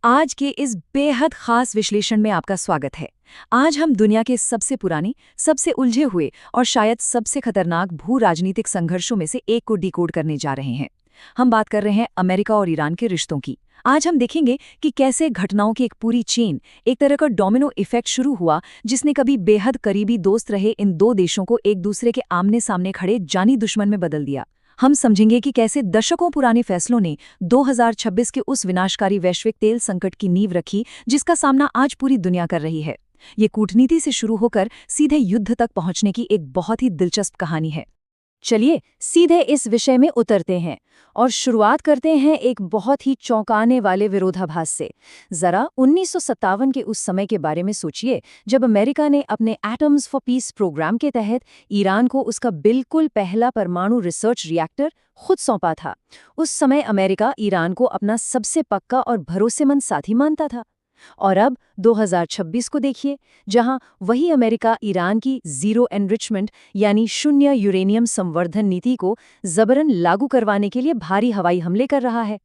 आज के इस बेहद खास विश्लेषण में आपका स्वागत है। आज हम दुनिया के सबसे पुराने, सबसे उलझे हुए और शायद सबसे खतरनाक भू राजनीतिक संघर्षों में से एक को डिकोड करने जा रहे हैं। हम बात कर रहे हैं अमेरिका और ईरान के रिश्तों की। आज हम देखेंगे कि कैसे घटनाओं की एक पूरी चेन, एक तरह का डोमिनो इफेक्ट शुरू हुआ, जिसने कभी बेहद करीबी दोस्त रहे इन दो देशों को एक दूसरे के आमने सामने खड़े जानी दुश्मन में बदल दिया। हम समझेंगे कि कैसे दशकों पुराने फैसलों ने 2026 के उस विनाशकारी वैश्विक तेल संकट की नींव रखी जिसका सामना आज पूरी दुनिया कर रही है। ये कूटनीति से शुरू होकर सीधे युद्ध तक पहुंचने की एक बहुत ही दिलचस्प कहानी है। चलिए सीधे इस विषय में उतरते हैं और शुरुआत करते हैं एक बहुत ही चौंकाने वाले विरोधाभास से। जरा 1957 के उस समय के बारे में सोचिए, जब अमेरिका ने अपने एटम्स फॉर पीस प्रोग्राम के तहत ईरान को उसका बिल्कुल पहला परमाणु रिसर्च रिएक्टर खुद सौंपा था। उस समय अमेरिका ईरान को अपना सबसे पक्का और भरोसेमंद साथी मानता था। और अब 2026 को देखिए, जहां वही अमेरिका ईरान की जीरो एनरिचमेंट यानी शून्य यूरेनियम संवर्धन नीति को जबरन लागू करवाने के लिए भारी हवाई हमले कर रहा है।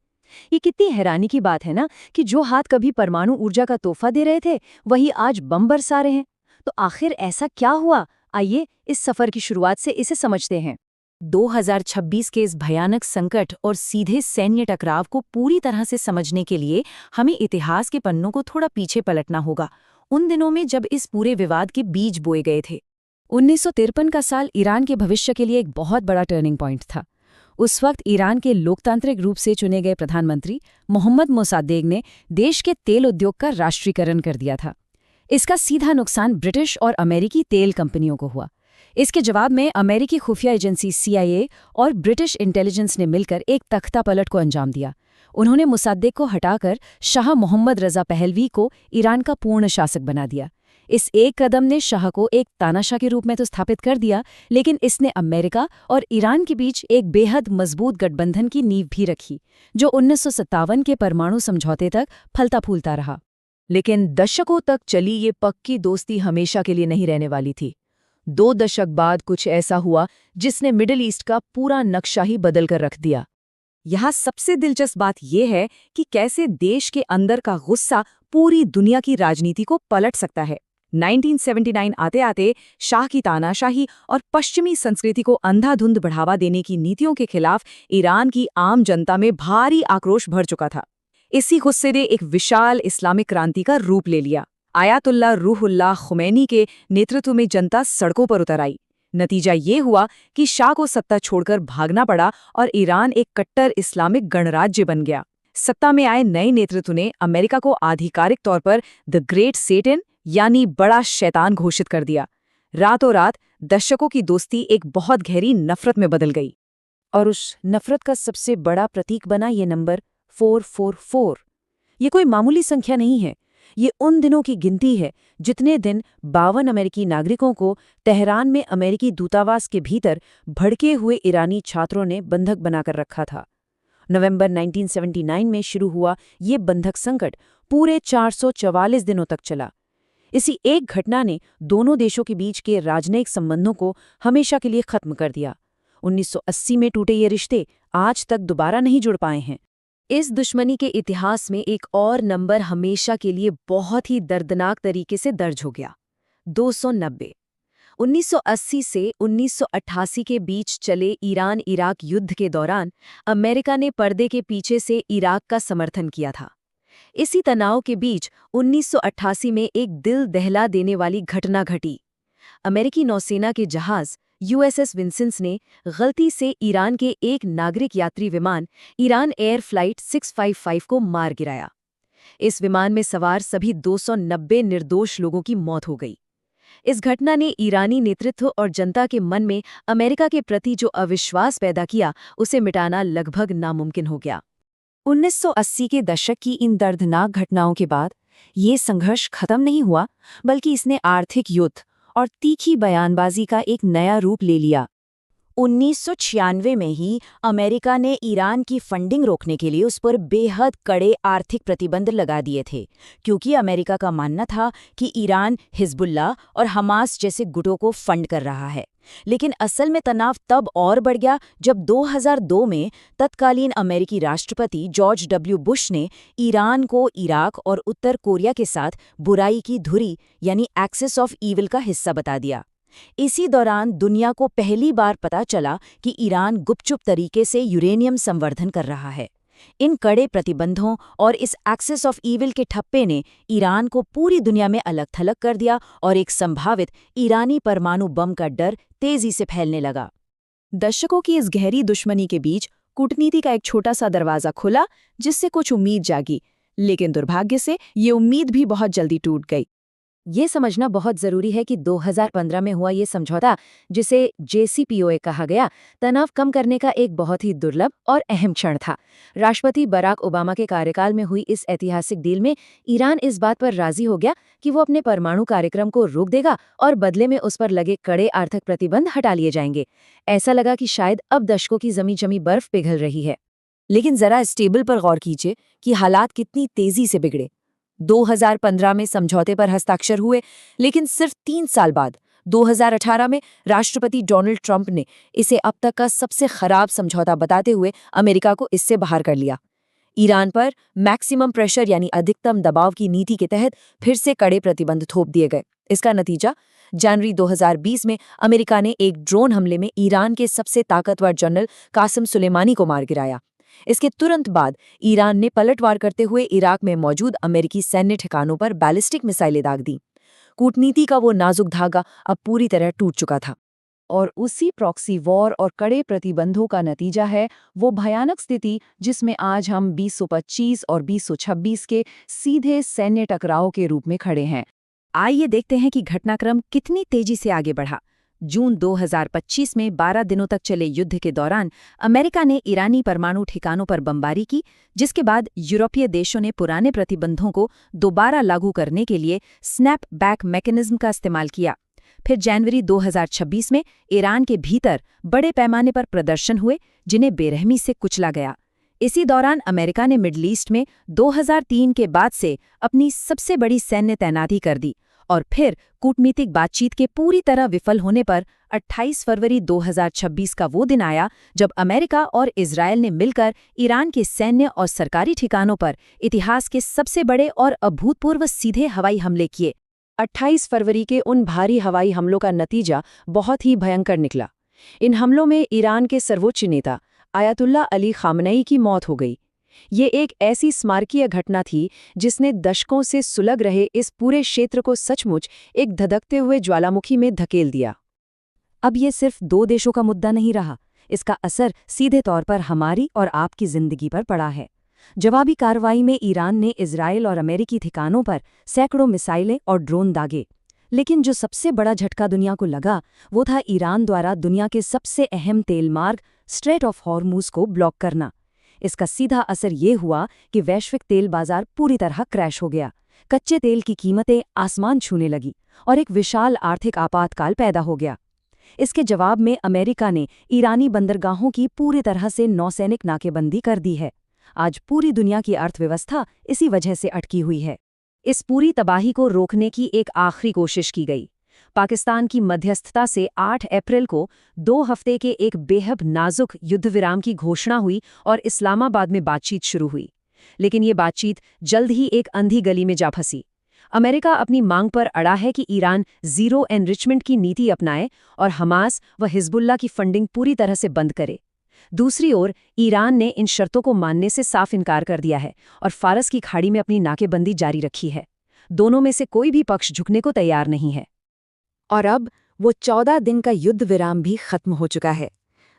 ये कितनी हैरानी की बात है ना कि जो हाथ कभी परमाणु ऊर्जा का तोहफा दे रहे थे, वही आज बम बरसा रहे हैं। तो आखिर ऐसा क्या हुआ? आइए इस सफर की शुरुआत से इसे समझते हैं। 2026 के इस भयानक संकट और सीधे सैन्य टकराव को पूरी तरह से समझने के लिए हमें इतिहास के पन्नों को थोड़ा पीछे पलटना होगा, उन दिनों में जब इस पूरे विवाद के बीज बोए गए थे। 1953 का साल ईरान के भविष्य के लिए एक बहुत बड़ा टर्निंग पॉइंट था। उस वक्त ईरान के लोकतांत्रिक रूप से चुने गए प्रधानमंत्री मोहम्मद मोसाद्देग ने देश के तेल उद्योग का राष्ट्रीयकरण कर दिया था। इसका सीधा नुकसान ब्रिटिश और अमेरिकी तेल कंपनियों को हुआ। इसके जवाब में अमेरिकी खुफिया एजेंसी CIA और ब्रिटिश इंटेलिजेंस ने मिलकर एक तख्तापलट को अंजाम दिया। उन्होंने मुसाद्देक को हटाकर शाह मोहम्मद रजा पहलवी को ईरान का पूर्ण शासक बना दिया। इस एक कदम ने शाह को एक तानाशाह के रूप में तो स्थापित कर दिया, लेकिन इसने अमेरिका और ईरान के बीच एक बेहद मजबूत गठबंधन की नींव भी रखी, जो 1957 के परमाणु समझौते तक फलता फूलता रहा। लेकिन दशकों तक चली ये पक्की दोस्ती हमेशा के लिए नहीं रहने वाली थी। 2 दशक बाद कुछ ऐसा हुआ जिसने मिडिल ईस्ट का पूरा नक्शा ही बदल कर रख दिया। यहाँ सबसे दिलचस्प बात यह है कि कैसे देश के अंदर का गुस्सा पूरी दुनिया की राजनीति को पलट सकता है। 1979 आते आते शाह की तानाशाही और पश्चिमी संस्कृति को अंधाधुंध बढ़ावा देने की नीतियों के खिलाफ ईरान की आम जनता में भारी आक्रोश भर चुका था। इसी गुस्से ने एक विशाल इस्लामिक क्रांति का रूप ले लिया। आयतुल्लाह रूहुल्लाह खुमैनी के नेतृत्व में जनता सड़कों पर उतर आई। नतीजा ये हुआ कि शाह को सत्ता छोड़कर भागना पड़ा और ईरान एक कट्टर इस्लामिक गणराज्य बन गया। सत्ता में आए नए नेतृत्व ने अमेरिका को आधिकारिक तौर पर द ग्रेट सेटन यानी बड़ा शैतान घोषित कर दिया। रातों रात दशकों की दोस्ती एक बहुत गहरी नफरत में बदल गई। और उस नफरत का सबसे बड़ा प्रतीक बना ये नंबर 444। ये कोई मामूली संख्या नहीं है। ये उन दिनों की गिनती है जितने दिन 52 अमेरिकी नागरिकों को तेहरान में अमेरिकी दूतावास के भीतर भड़के हुए ईरानी छात्रों ने बंधक बनाकर रखा था। नवंबर 1979 में शुरू हुआ ये बंधक संकट पूरे 444 दिनों तक चला। इसी एक घटना ने दोनों देशों के बीच के राजनयिक संबंधों को हमेशा के लिए खत्म कर दिया। 1980 में टूटे ये रिश्ते आज तक दोबारा नहीं जुड़ पाए हैं। इस दुश्मनी के इतिहास में एक और नंबर हमेशा के लिए बहुत ही दर्दनाक तरीके से दर्ज हो गया, 290। 1980 से 1988 के बीच चले ईरान-इराक युद्ध के दौरान अमेरिका ने पर्दे के पीछे से इराक का समर्थन किया था। इसी तनाव के बीच 1988 में एक दिल दहला देने वाली घटना घटी। अमेरिकी नौसेना के जहाज USS विंसेंस ने गलती से ईरान के एक नागरिक यात्री विमान ईरान एयर फ्लाइट 655 को मार गिराया। इस विमान में सवार सभी 290 निर्दोष लोगों की मौत हो गई। इस घटना ने ईरानी नेतृत्व और जनता के मन में अमेरिका के प्रति जो अविश्वास पैदा किया, उसे मिटाना लगभग नामुमकिन हो गया। 1980 के दशक की इन दर्दनाक घटनाओं के बाद ये संघर्ष खत्म नहीं हुआ, बल्कि इसने आर्थिक युद्ध और तीखी बयानबाजी का एक नया रूप ले लिया। 1996 में ही अमेरिका ने ईरान की फंडिंग रोकने के लिए उस पर बेहद कड़े आर्थिक प्रतिबंध लगा दिए थे, क्योंकि अमेरिका का मानना था कि ईरान हिजबुल्लाह और हमास जैसे गुटों को फंड कर रहा है। लेकिन असल में तनाव तब और बढ़ गया जब 2002 में तत्कालीन अमेरिकी राष्ट्रपति जॉर्ज डब्ल्यू बुश ने ईरान को इराक और उत्तर कोरिया के साथ बुराई की धुरी यानी एक्सिस ऑफ ईविल का हिस्सा बता दिया। इसी दौरान दुनिया को पहली बार पता चला कि ईरान गुपचुप तरीके से यूरेनियम संवर्धन कर रहा है। इन कड़े प्रतिबंधों और इस एक्सिस ऑफ ईविल के ठप्पे ने ईरान को पूरी दुनिया में अलग-थलग कर दिया और एक संभावित ईरानी परमाणु बम का डर तेजी से फैलने लगा। दशकों की इस गहरी दुश्मनी के बीच कूटनीति का एक छोटा सा दरवाजा खुला, जिससे कुछ उम्मीद जागी, लेकिन दुर्भाग्य से ये उम्मीद भी बहुत जल्दी टूट गई। ये समझना बहुत ज़रूरी है कि 2015 में हुआ ये समझौता, जिसे JCPOA कहा गया, तनाव कम करने का एक बहुत ही दुर्लभ और अहम क्षण था। राष्ट्रपति बराक ओबामा के कार्यकाल में हुई इस ऐतिहासिक डील में ईरान इस बात पर राजी हो गया कि वो अपने परमाणु कार्यक्रम को रोक देगा और बदले में उस पर लगे कड़े आर्थिक प्रतिबंध हटा लिए जाएंगे। ऐसा लगा कि शायद अब दशकों की जमी बर्फ पिघल रही है। लेकिन जरा इस टेबल पर गौर कीजिए कि हालात कितनी तेजी से बिगड़े। 2015 में समझौते पर हस्ताक्षर हुए, लेकिन सिर्फ 3 साल बाद 2018 में राष्ट्रपति डोनाल्ड ट्रंप ने इसे अब तक का सबसे खराब समझौता बताते हुए अमेरिका को इससे बाहर कर लिया। ईरान पर मैक्सिमम प्रेशर यानी अधिकतम दबाव की नीति के तहत फिर से कड़े प्रतिबंध थोप दिए गए। इसका नतीजा, जनवरी 2020 में अमेरिका ने एक ड्रोन हमले में ईरान के सबसे ताकतवर जनरल कासिम सुलेमानी को मार गिराया। इसके तुरंत बाद ईरान ने पलटवार करते हुए इराक में मौजूद अमेरिकी सैन्य ठिकानों पर बैलिस्टिक मिसाइलें दाग दी। कूटनीति का वो नाजुक धागा अब पूरी तरह टूट चुका था। और उसी प्रॉक्सी वॉर और कड़े प्रतिबंधों का नतीजा है वो भयानक स्थिति जिसमें आज हम 2025 और 2026 के सीधे सैन्य टकराव के रूप में खड़े हैं। आइए देखते हैं कि घटनाक्रम कितनी तेजी से आगे बढ़ा। जून 2025 में 12 दिनों तक चले युद्ध के दौरान अमेरिका ने ईरानी परमाणु ठिकानों पर बमबारी की, जिसके बाद यूरोपीय देशों ने पुराने प्रतिबंधों को दोबारा लागू करने के लिए स्नैप बैक मैकेनिज्म का इस्तेमाल किया। फिर जनवरी 2026 में ईरान के भीतर बड़े पैमाने पर प्रदर्शन हुए, जिन्हें बेरहमी से कुचला गया। इसी दौरान अमेरिका ने मिडल ईस्ट में 2003 के बाद से अपनी सबसे बड़ी सैन्य तैनाती कर दी और फिर कूटनीतिक बातचीत के पूरी तरह विफल होने पर 28 फरवरी 2026 का वो दिन आया जब अमेरिका और इजरायल ने मिलकर ईरान के सैन्य और सरकारी ठिकानों पर इतिहास के सबसे बड़े और अभूतपूर्व सीधे हवाई हमले किए। 28 फरवरी के उन भारी हवाई हमलों का नतीजा बहुत ही भयंकर निकला। इन हमलों में ईरान के सर्वोच्च नेता आयतुल्लाह अली खामनेई की मौत हो गई। ये एक ऐसी स्मारकीय घटना थी जिसने दशकों से सुलग रहे इस पूरे क्षेत्र को सचमुच एक धधकते हुए ज्वालामुखी में धकेल दिया। अब ये सिर्फ 2 देशों का मुद्दा नहीं रहा, इसका असर सीधे तौर पर हमारी और आपकी जिंदगी पर पड़ा है। जवाबी कार्रवाई में ईरान ने इजरायल और अमेरिकी ठिकानों पर सैकड़ों मिसाइलें और ड्रोन दागे। लेकिन जो सबसे बड़ा झटका दुनिया को लगा वो था ईरान द्वारा दुनिया के सबसे अहम तेल मार्ग स्ट्रेट ऑफ हॉर्मुज को ब्लॉक करना। इसका सीधा असर ये हुआ कि वैश्विक तेल बाजार पूरी तरह क्रैश हो गया। कच्चे तेल की कीमतें आसमान छूने लगी और एक विशाल आर्थिक आपातकाल पैदा हो गया। इसके जवाब में अमेरिका ने ईरानी बंदरगाहों की पूरी तरह से नौसैनिक नाकेबंदी कर दी है। आज पूरी दुनिया की अर्थव्यवस्था इसी वजह से अटकी हुई है। इस पूरी तबाही को रोकने की एक आखिरी कोशिश की गई। पाकिस्तान की मध्यस्थता से 8 अप्रैल को 2 हफ्ते के एक बेहद नाजुक युद्धविराम की घोषणा हुई और इस्लामाबाद में बातचीत शुरू हुई। लेकिन ये बातचीत जल्द ही एक अंधी गली में जा फंसी। अमेरिका अपनी मांग पर अड़ा है कि ईरान जीरो एनरिचमेंट की नीति अपनाए और हमास व हिजबुल्लाह की फंडिंग पूरी तरह से बंद करे। दूसरी ओर ईरान ने इन शर्तों को मानने से साफ इनकार कर दिया है और फारस की खाड़ी में अपनी नाकेबंदी जारी रखी है। दोनों में से कोई भी पक्ष झुकने को तैयार नहीं है। और अब वो 14 दिन का युद्ध विराम भी खत्म हो चुका है।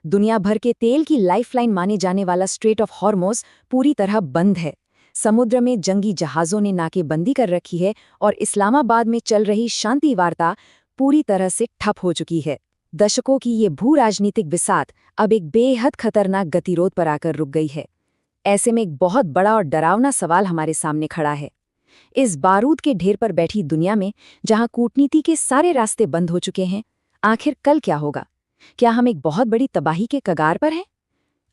दुनिया भर के तेल की लाइफलाइन माने जाने वाला स्ट्रेट ऑफ हॉर्मुज पूरी तरह बंद है। समुद्र में जंगी जहाज़ों ने नाकेबंदी कर रखी है और इस्लामाबाद में चल रही शांति वार्ता पूरी तरह से ठप हो चुकी है। दशकों की ये भू राजनीतिक बिसात अब एक बेहद खतरनाक गतिरोध पर आकर रुक गई है। ऐसे में एक बहुत बड़ा और डरावना सवाल हमारे सामने खड़ा है। इस बारूद के ढेर पर बैठी दुनिया में, जहां कूटनीति के सारे रास्ते बंद हो चुके हैं, आखिर कल क्या होगा? क्या हम एक बहुत बड़ी तबाही के कगार पर हैं?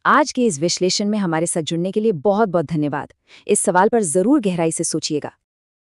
आज के इस विश्लेषण में हमारे साथ जुड़ने के लिए बहुत बहुत धन्यवाद। इस सवाल पर जरूर गहराई से सोचिएगा।